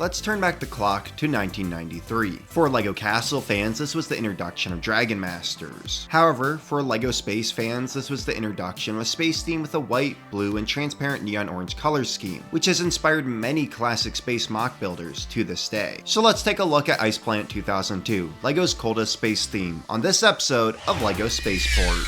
Let's turn back the clock to 1993. For LEGO Castle fans, this was the introduction of Dragon Masters. However, for LEGO Space fans, this was the introduction of a space theme with a white, blue, and transparent neon orange color scheme, which has inspired many classic space mock builders to this day. So let's take a look at Ice Planet 2002, LEGO's coldest space theme, on this episode of LEGO Spaceport.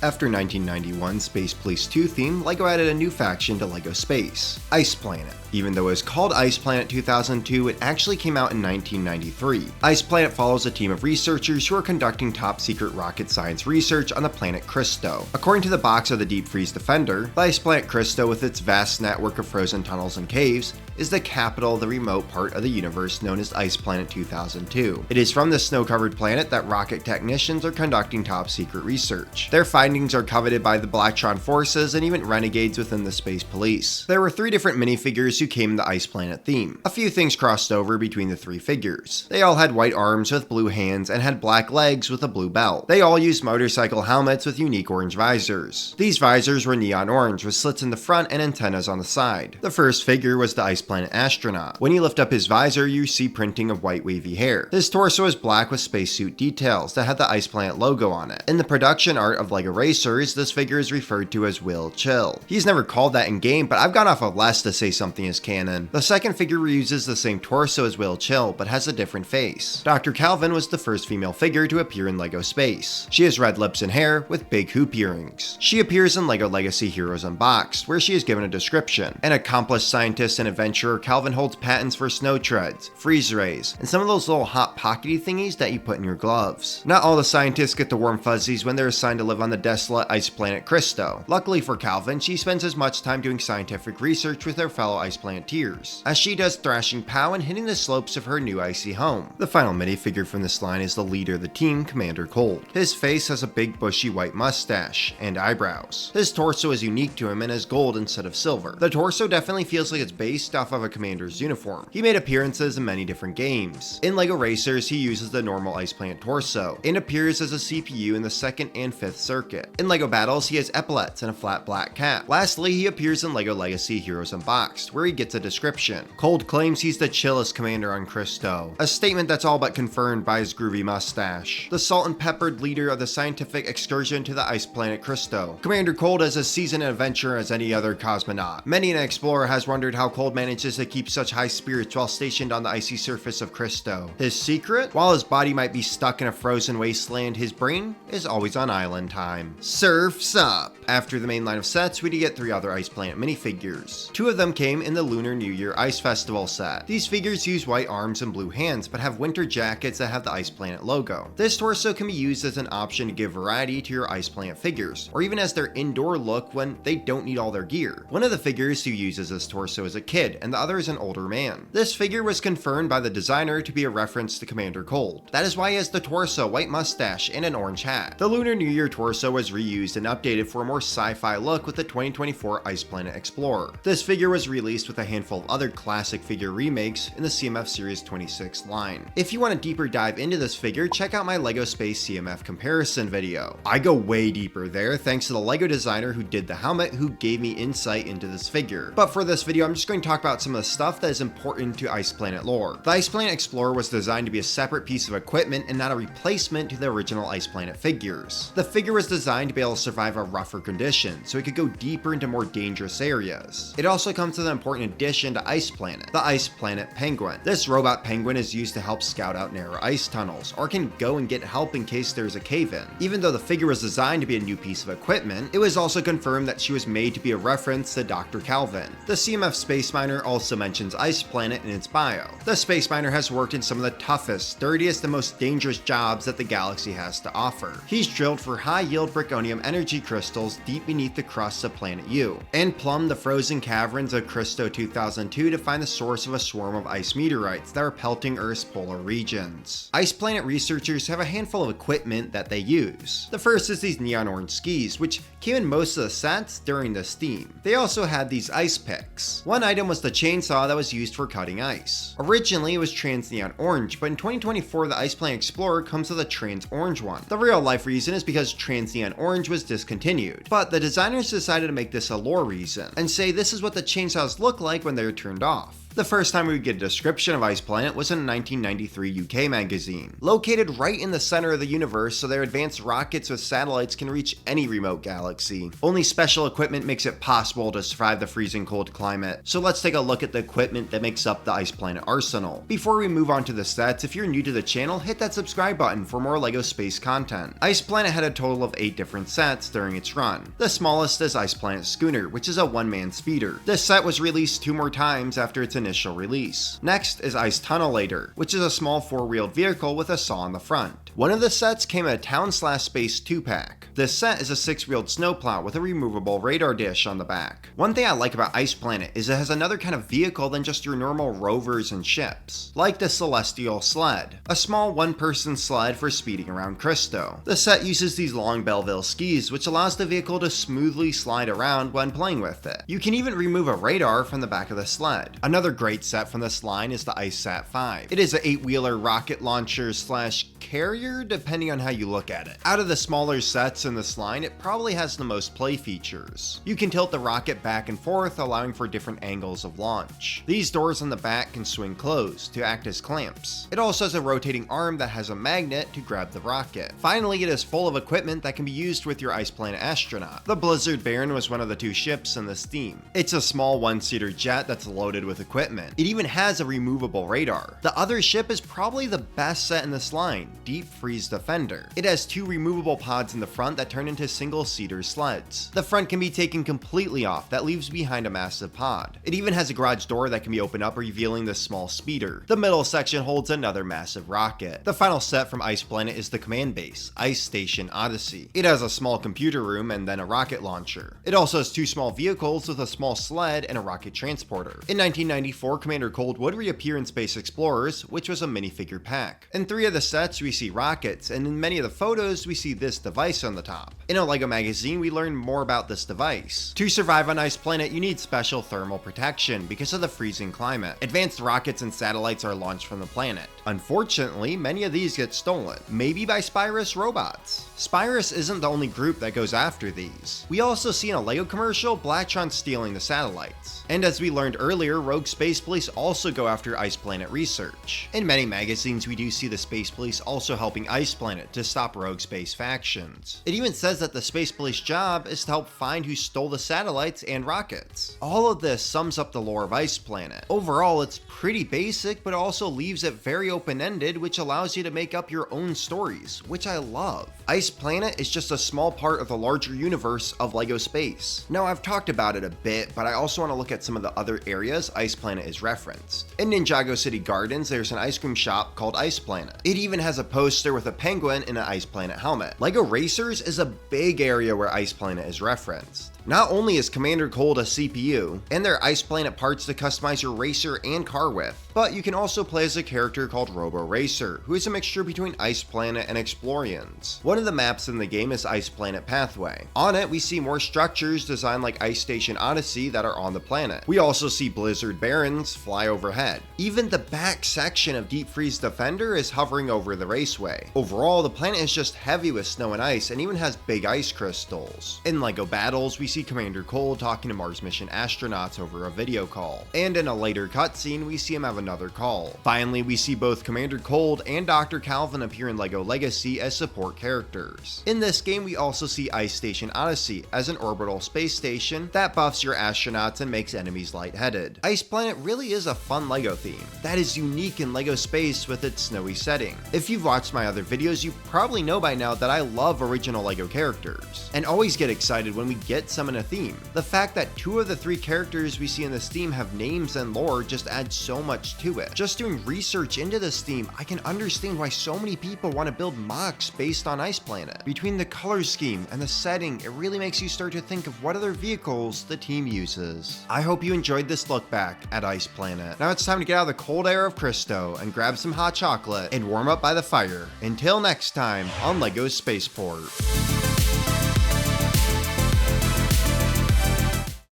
After 1991's Space Police 2 theme, LEGO added a new faction to LEGO Space, Ice Planet. Even though it was called Ice Planet 2002, it actually came out in 1993. Ice Planet follows a team of researchers who are conducting top-secret rocket science research on the planet Krysto. According to the box of the Deep Freeze Defender, the Ice Planet Krysto, with its vast network of frozen tunnels and caves, is the capital of the remote part of the universe known as Ice Planet 2002. It is from this snow-covered planet that rocket technicians are conducting top-secret research. Their findings are coveted by the Blacktron forces and even renegades within the Space Police. There were 3 different minifigures who came in the Ice Planet theme. A few things crossed over between the 3 figures. They all had white arms with blue hands and had black legs with a blue belt. They all used motorcycle helmets with unique orange visors. These visors were neon orange with slits in the front and antennas on the side. The first figure was the Ice Planet astronaut. When you lift up his visor, you see printing of white wavy hair. His torso is black with spacesuit details that had the Ice Planet logo on it. In the production art of LEGO Racers, this figure is referred to as Will Chill. He's never called that in game, but I've gone off of less to say something is canon. The second figure reuses the same torso as Will Chill, but has a different face. Dr. Kelvin was the first female figure to appear in LEGO Space. She has red lips and hair with big hoop earrings. She appears in LEGO Legacy Heroes Unboxed, where she is given a description. An accomplished scientist and adventurer, Kelvin holds patents for snow treads, freeze rays, and some of those little hot pockety thingies that you put in your gloves. Not all the scientists get the warm fuzzies when they're assigned to live on the desolate Ice Planet Krysto. Luckily for Kelvin, she spends as much time doing scientific research with her fellow Ice Planeteers, as she does thrashing POW and hitting the slopes of her new icy home. The final minifigure from this line is the leader of the team, Commander Cold. His face has a big bushy white mustache and eyebrows. His torso is unique to him and has gold instead of silver. The torso definitely feels like it's based off of a commander's uniform. He made appearances in many different games. In LEGO Racers, he uses the normal Ice Planet torso and appears as a CPU in the 2nd and 5th circuit. In LEGO Battles, he has epaulets and a flat black cap. Lastly, he appears in LEGO Legacy Heroes Unboxed, where he gets a description. Cold claims he's the chillest commander on Krysto, a statement that's all but confirmed by his groovy mustache. The salt and peppered leader of the scientific excursion to the Ice Planet Krysto. Commander Cold is as seasoned an adventurer as any other cosmonaut. Many an explorer has wondered how Cold manages to keep such high spirits while stationed on the icy surface of Krysto. His secret? While his body might be stuck in a frozen wasteland, his brain is always on island time. Surf's up! After the main line of sets, we did get 3 other Ice Planet minifigures. 2 of them came in the Lunar New Year Ice Festival set. These figures use white arms and blue hands, but have winter jackets that have the Ice Planet logo. This torso can be used as an option to give variety to your Ice Planet figures, or even as their indoor look when they don't need all their gear. One of the figures who uses this torso is a kid, and the other is an older man. This figure was confirmed by the designer to be a reference to Commander Cold. That is why he has the torso, white mustache, and an orange hat. The Lunar New Year torso was reused and updated for a more sci-fi look with the 2024 Ice Planet Explorer. This figure was released with a handful of other classic figure remakes in the CMF Series 26 line. If you want a deeper dive into this figure, check out my LEGO Space CMF comparison video. I go way deeper there thanks to the LEGO designer who did the helmet, who gave me insight into this figure. But for this video, I'm just going to talk about some of the stuff that is important to Ice Planet lore. The Ice Planet Explorer was designed to be a separate piece of equipment and not a replacement to the original Ice Planet figures. The figure was designed to be able to survive a rougher condition, so it could go deeper into more dangerous areas. It also comes with an important addition to Ice Planet, the Ice Planet Penguin. This robot penguin is used to help scout out narrow ice tunnels, or can go and get help in case there's a cave-in. Even though the figure was designed to be a new piece of equipment, it was also confirmed that she was made to be a reference to Dr. Kelvin. The CMF Space Miner also mentions Ice Planet in its bio. The Space Miner has worked in some of the toughest, dirtiest, and most dangerous jobs that the galaxy has to offer. He's drilled for high-yield briconium energy crystals deep beneath the crust of Planet U, and plumbed the frozen caverns of Krysto 2002 to find the source of a swarm of ice meteorites that are pelting Earth's polar regions. Ice Planet researchers have a handful of equipment that they use. The first is these neon orange skis, which came in most of the sets during this theme. They also had these ice picks. One item was the chainsaw that was used for cutting ice. Originally it was trans neon orange, but in 2024 the Ice Planet Explorer comes with a trans orange one. The real life reason is because trans neon neon orange was discontinued, but the designers decided to make this a lore reason, and say this is what the chainsaws look like when they're turned off. The first time we would get a description of Ice Planet was in a 1993 UK magazine. Located right in the center of the universe so their advanced rockets with satellites can reach any remote galaxy. Only special equipment makes it possible to survive the freezing cold climate, so let's take a look at the equipment that makes up the Ice Planet arsenal. Before we move on to the stats, if you're new to the channel, hit that subscribe button for more LEGO Space content. Ice Planet had a total of 8 different sets during its run. The smallest is Ice Planet Schooner, which is a one-man speeder. This set was released 2 more times after its initial release. Next is Ice Tunnelator, which is a small 4-wheeled vehicle with a saw on the front. One of the sets came in a Town/Space 2-pack. This set is a 6-wheeled snowplow with a removable radar dish on the back. One thing I like about Ice Planet is it has another kind of vehicle than just your normal rovers and ships, like the Celestial Sled, a small one-person sled for speeding around Krysto. The set uses these long Belleville skis, which allows the vehicle to smoothly slide around when playing with it. You can even remove a radar from the back of the sled. Another great set from this line is the IceSat 5. It is an 8-wheeler rocket launcher / carrier, depending on how you look at it. Out of the smaller sets in this line, it probably has the most play features. You can tilt the rocket back and forth, allowing for different angles of launch. These doors on the back can swing closed to act as clamps. It also has a rotating arm that has a magnet to grab the rocket. Finally, it is full of equipment that can be used with your Ice Planet astronaut. The Blizzard Baron was one of the 2 ships in this theme. It's a small 1-seater jet that's loaded with equipment. It even has a removable radar. The other ship is probably the best set in this line, Deep Freeze Defender. It has 2 removable pods in the front that turn into single-seater sleds. The front can be taken completely off, that leaves behind a massive pod. It even has a garage door that can be opened up, revealing this small speeder. The middle section holds another massive rocket. The final set from Ice Planet is the command base, Ice Station Odyssey. It has a small computer room and then a rocket launcher. It also has 2 small vehicles with a small sled and a rocket transporter. In 1994, Commander Cold would reappear in Space Explorers, which was a minifigure pack. In 3 of the sets, we see rockets, and in many of the photos, we see this device on the top. In a LEGO magazine, we learn more about this device. To survive on Ice Planet, you need special thermal protection because of the freezing climate. Advanced rockets and satellites are launched from the planet. Unfortunately, many of these get stolen, maybe by Spyrius robots. Spyrius isn't the only group that goes after these. We also see in a LEGO commercial Blacktron stealing the satellites. And as we learned earlier, Rogue Space Police also go after Ice Planet research. In many magazines, we do see the Space Police also helping Ice Planet to stop rogue space factions. It even says that the Space Police job is to help find who stole the satellites and rockets. All of this sums up the lore of Ice Planet. Overall, it's pretty basic, but also leaves it very open-ended, which allows you to make up your own stories, which I love. Ice Planet is just a small part of the larger universe of LEGO Space. Now, I've talked about it a bit, but I also want to look at some of the other areas Ice Planet is referenced. In Ninjago City Gardens, there's an ice cream shop called Ice Planet. It even has a poster with a penguin in an Ice Planet helmet. LEGO Racers is a big area where Ice Planet is referenced. Not only is Commander Cold a CPU, and there are Ice Planet parts to customize your racer and car with, but you can also play as a character called Robo Racer, who is a mixture between Ice Planet and Explorians. One of the maps in the game is Ice Planet Pathway. On it, we see more structures designed like Ice Station Odyssey that are on the planet. We also see Blizzard Barons fly overhead. Even the back section of Deep Freeze Defender is hovering over the raceway. Overall, the planet is just heavy with snow and ice, and even has big ice crystals. In LEGO Battles, we see Commander Cold talking to Mars mission astronauts over a video call, and in a later cutscene, we see him have another call. Finally, we see both Commander Cold and Dr. Kelvin appear in LEGO Legacy as support characters. In this game, we also see Ice Station Odyssey as an orbital space station that buffs your astronauts and makes enemies lightheaded. Ice Planet really is a fun LEGO theme that is unique in LEGO Space with its snowy setting. If you've watched my other videos, you probably know by now that I love original LEGO characters, and always get excited when we get some in a theme. The fact that 2 of the 3 characters we see in this theme have names and lore just adds so much to it. Just doing research into this theme, I can understand why so many people want to build mocks based on Ice Planet. Between the color scheme and the setting, it really makes you start to think of what other vehicles the team uses. I hope you enjoyed this look back at Ice Planet. Now it's time to get out of the cold air of Krysto and grab some hot chocolate and warm up by the fire. Until next time on LEGO Spaceport.